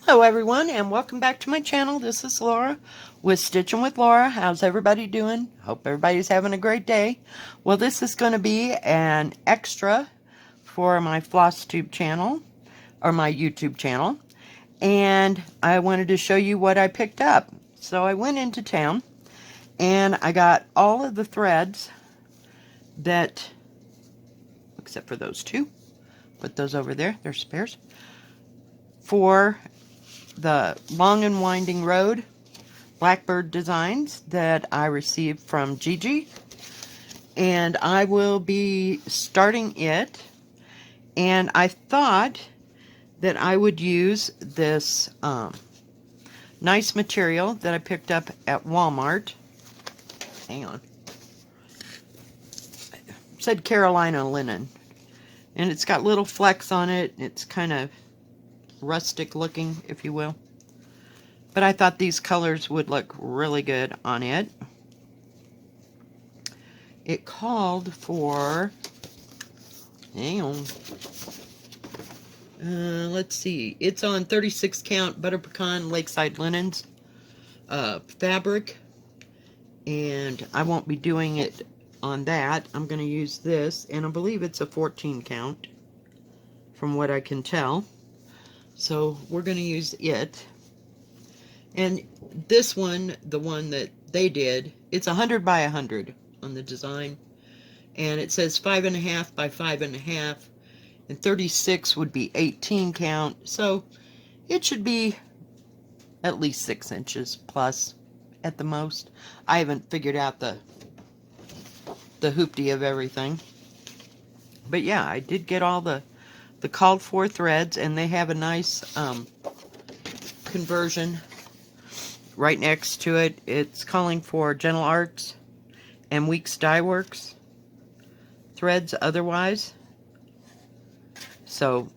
Hello everyone and welcome back to my channel. This is Laura with Stitchin with Laura. How's everybody doing? Hope everybody's having a great day. Well, this is going to be an extra for my FlossTube channel or my YouTube channel, and I wanted to show you what I picked up. So I went into town and I got all of the threads that, except for those two, put those over there, they're spares, for the Long and Winding Road Blackbird designs that I received from Gigi, and I will be starting it. And I thought that I would use this nice material that I picked up at Walmart. Hang on. It said Carolina linen, and it's got little flecks on it. It's kind of rustic looking, if you will. But I thought these colors would look really good on it. It called for, hang on, let's see, it's on 36 count butter pecan lakeside linens fabric, and I won't be doing it on that. I'm going to use this, and I believe it's a 14 count from what I can tell. So we're going to use it. And this one, the one that they did, it's 100 by 100 on the design. And it says 5.5 by 5.5. And 36 would be 18 count. So it should be at least 6 inches plus at the most. I haven't figured out the hoopty of everything. But yeah, I did get all the called for threads, and they have a nice conversion right next to it. It's calling for Gentle Arts and Weeks Dye Works threads otherwise. So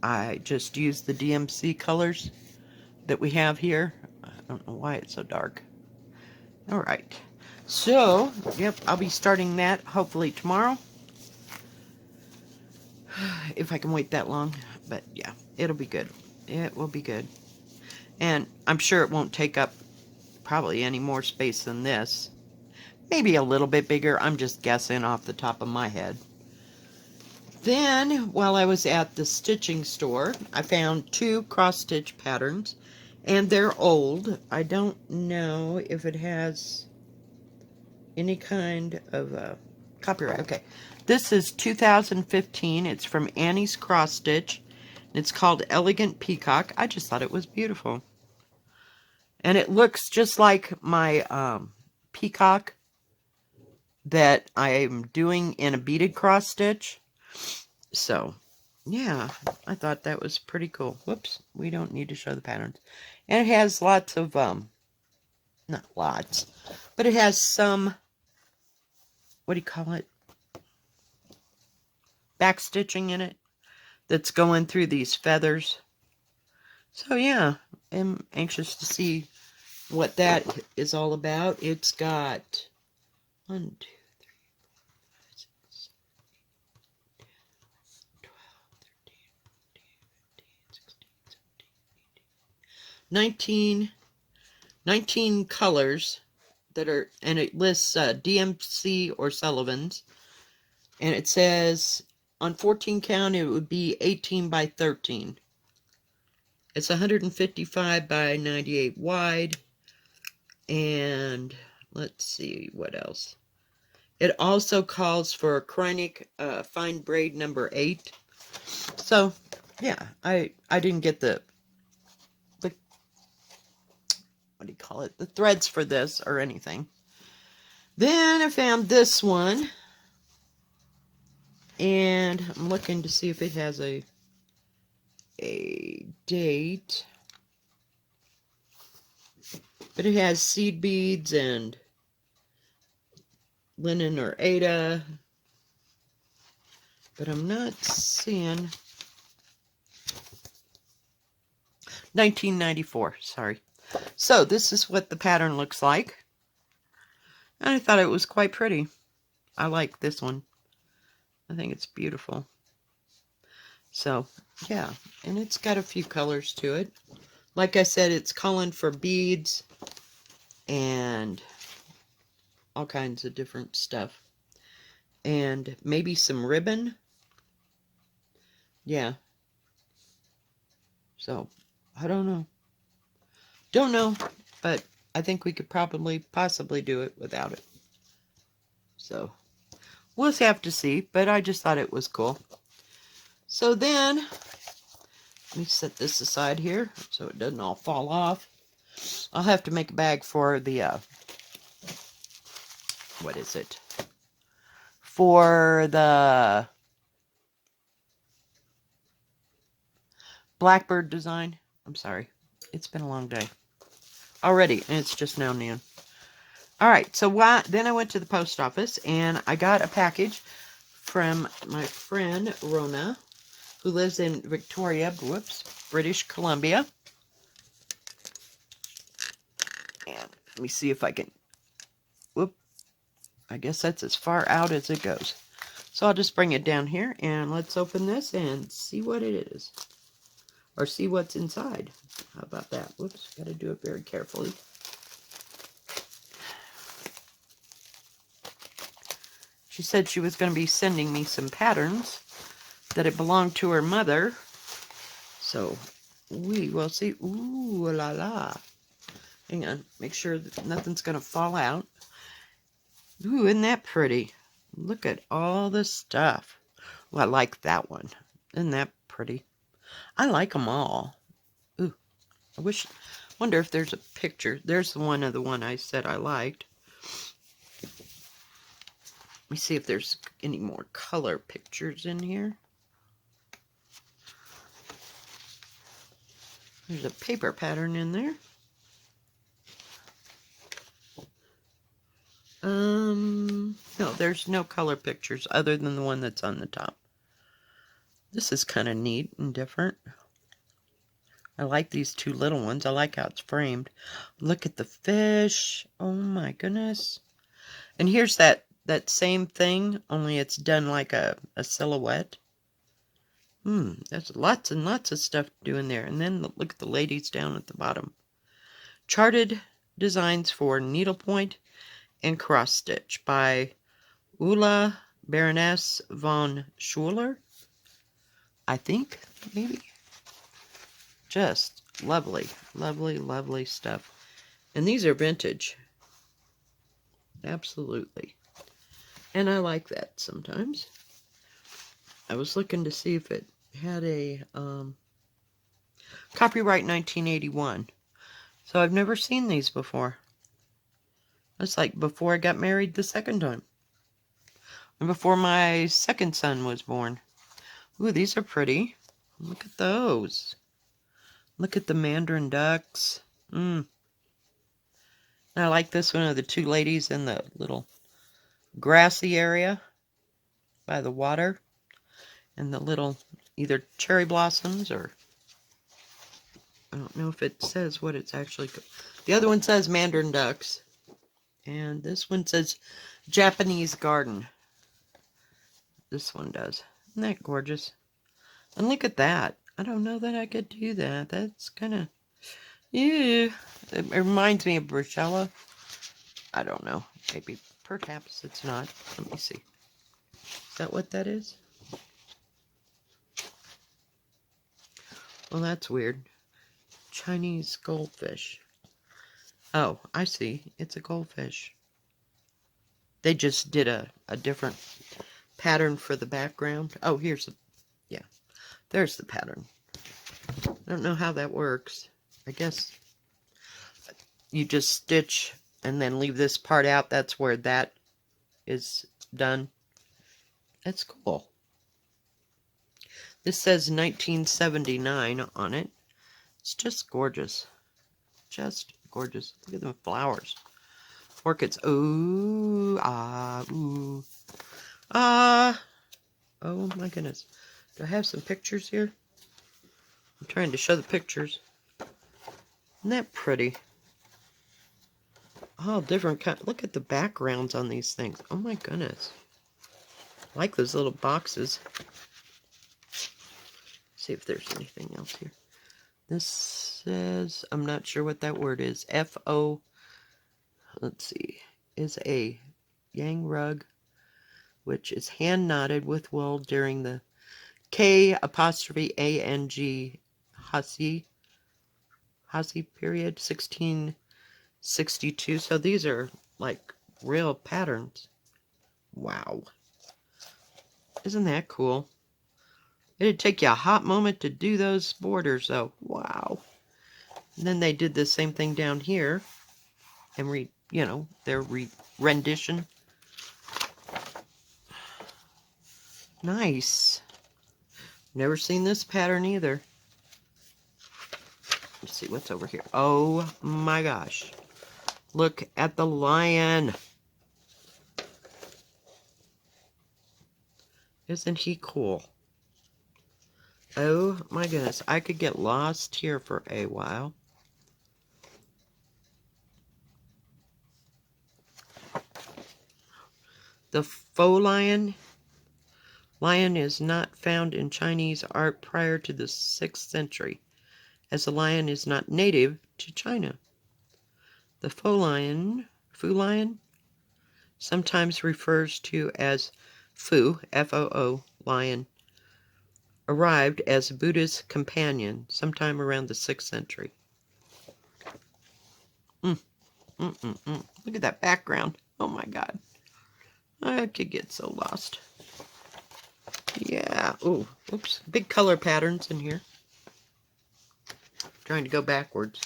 I just used the DMC colors that we have here. I don't know why it's so dark. Alright. So, yep, I'll be starting that hopefully tomorrow. If I can wait that long. But yeah, it'll be good. It will be good. And I'm sure it won't take up probably any more space than this. Maybe a little bit bigger. I'm just guessing off the top of my head. Then, while I was at the stitching store, I found 2 cross-stitch patterns. And they're old. I don't know if it has any kind of copyright. Okay. This is 2015. It's from Annie's Cross Stitch. It's called Elegant Peacock. I just thought it was beautiful. And it looks just like my peacock that I'm doing in a beaded cross stitch. So, yeah, I thought that was pretty cool. Whoops, we don't need to show the patterns. And it has lots of, not lots, but it has some, what do you call it? Back stitching in it that's going through these feathers. So, yeah, I'm anxious to see what that is all about. It's got 1, 2, 3, 4, 5, 6, 7, 8, 12, 13, 14, 15, 16, 17, 18, 19 colors that are, and it lists DMC or Sullivan's, and it says on 14 count it would be 18 by 13. It's 155 by 98 wide. And let's see what else. It also calls for Kreinik fine braid number 8. So, yeah, I didn't get the what do you call it? The threads for this or anything. Then I found this one, and I'm looking to see if it has a date. But it has seed beads and linen or Ada. But I'm not seeing 1994, sorry. So this is what the pattern looks like. And I thought it was quite pretty. I like this one. I think it's beautiful. So, yeah, and it's got a few colors to it. Like I said, it's calling for beads and all kinds of different stuff. And maybe some ribbon. Yeah. So, I don't know. Don't know, but I think we could possibly do it without it. So, we'll have to see, but I just thought it was cool. So then, let me set this aside here so it doesn't all fall off. I'll have to make a bag for the, what is it? For the Blackbird design. I'm sorry. It's been a long day already, and it's just now noon. Alright, so then I went to the post office, and I got a package from my friend Rona, who lives in Victoria, British Columbia. And let me see if I can, I guess that's as far out as it goes. So I'll just bring it down here, and let's open this and see what it is. Or see what's inside. How about that? Whoops, got to do it very carefully. She said she was going to be sending me some patterns, that it belonged to her mother. So we will see. Ooh la la. Hang on, make sure that nothing's going to fall out. Ooh, isn't that pretty? Look at all this stuff. Well, I like that one. Isn't that pretty? I like them all. Ooh, wonder if there's a picture. There's the one I said I liked. Let me see if there's any more color pictures in here. There's a paper pattern in there. No, there's no color pictures other than the one that's on the top. This is kind of neat and different. I like these two little ones. I like how it's framed. Look at the fish. Oh my goodness. And here's that same thing, only it's done like a silhouette. There's lots and lots of stuff to do in there. And then look at the ladies down at the bottom. Charted designs for needlepoint and cross stitch by Ulla Baroness von Schuler. I think, maybe. Just lovely, lovely, lovely stuff. And these are vintage. Absolutely. And I like that sometimes. I was looking to see if it had a copyright 1981. So I've never seen these before. That's like before I got married the second time. And before my second son was born. Ooh, these are pretty. Look at those. Look at the mandarin ducks. I like this one of the two ladies in the little grassy area by the water. And the little either cherry blossoms or I don't know if it says what it's actually. The other one says mandarin ducks. And this one says Japanese garden. This one does. Isn't that gorgeous? And look at that. I don't know that I could do that. That's kind of, yeah. It reminds me of bruschetta. I don't know. Maybe, perhaps it's not. Let me see. Is that what that is? Well, that's weird. Chinese goldfish. Oh, I see. It's a goldfish. They just did a different pattern for the background. Oh, here's the, yeah. There's the pattern. I don't know how that works. I guess you just stitch and then leave this part out. That's where that is done. That's cool. This says 1979 on it. It's just gorgeous. Just gorgeous. Look at the flowers. Orchids. Ooh, ah, ooh. Ah. Oh my goodness. Do I have some pictures here? I'm trying to show the pictures. Isn't that pretty? All different kind. Look at the backgrounds on these things. Oh my goodness. I like those little boxes. See if there's anything else here. This says, I'm not sure what that word is. F-O, let's see, is a yang rug, which is hand knotted with wool during the K''A''Ang Hasi period, 1662. So these are like real patterns. Wow. Isn't that cool? It'd take you a hot moment to do those borders, though. Wow. And then they did the same thing down here. And their rendition. Nice. Never seen this pattern either. Let's see what's over here. Oh my gosh. Look at the lion. Isn't he cool? Oh my goodness. I could get lost here for a while. The faux lion. Lion is not found in Chinese art prior to the 6th century, as the lion is not native to China. The faux lion, sometimes refers to as Fu, F-O-O, lion, arrived as Buddha's companion sometime around the 6th century. Look at that background. Oh my God. I could get so lost. Yeah. Ooh, oops. Big color patterns in here. Trying to go backwards.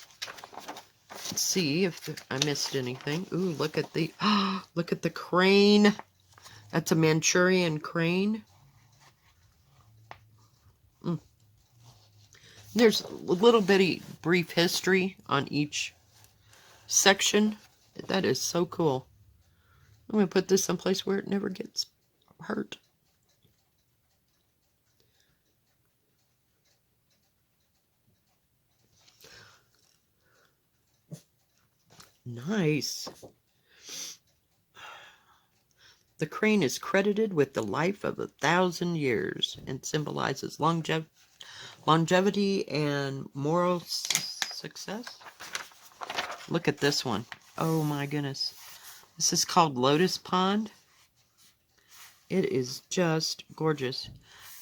Let's see if I missed anything. Ooh, look at the crane. That's a Manchurian crane. There's a little bitty brief history on each section. That is so cool. I'm going to put this someplace where it never gets hurt. Nice. The crane is credited with the life of 1,000 years and symbolizes longevity and moral success. Look at this one. Oh my goodness. This is called Lotus Pond. It is just gorgeous.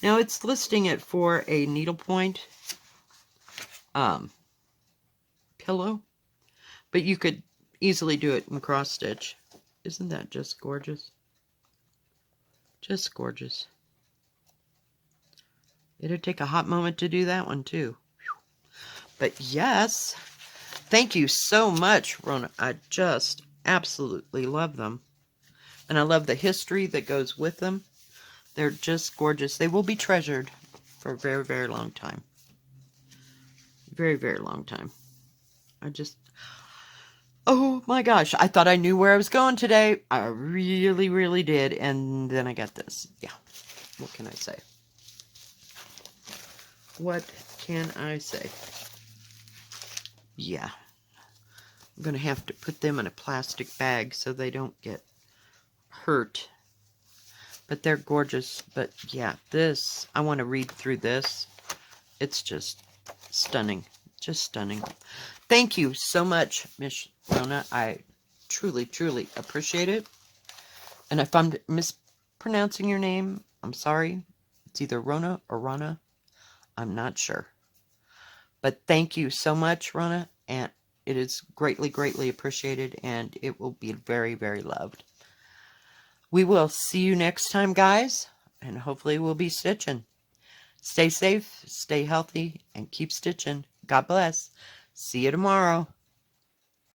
Now it's listing it for a needlepoint pillow, but you could easily do it in cross stitch. Isn't that just gorgeous? Just gorgeous. It'd take a hot moment to do that one too. But yes, thank you so much, Rona. I just absolutely love them. And I love the history that goes with them. They're just gorgeous. They will be treasured for a very, very long time. Very, very long time. Oh my gosh, I thought I knew where I was going today. I really, really did. And then I got this. Yeah. What can I say? What can I say? Yeah. I'm going to have to put them in a plastic bag so they don't get hurt. But they're gorgeous. But yeah, this, I want to read through this. It's just stunning. Just stunning. Thank you so much, Miss Rona. I truly, truly appreciate it. And if I'm mispronouncing your name, I'm sorry. It's either Rona or Rana. I'm not sure. But thank you so much, Rona. And it is greatly, greatly appreciated. And it will be very, very loved. We will see you next time, guys. And hopefully we'll be stitching. Stay safe, stay healthy, and keep stitching. God bless. See you tomorrow.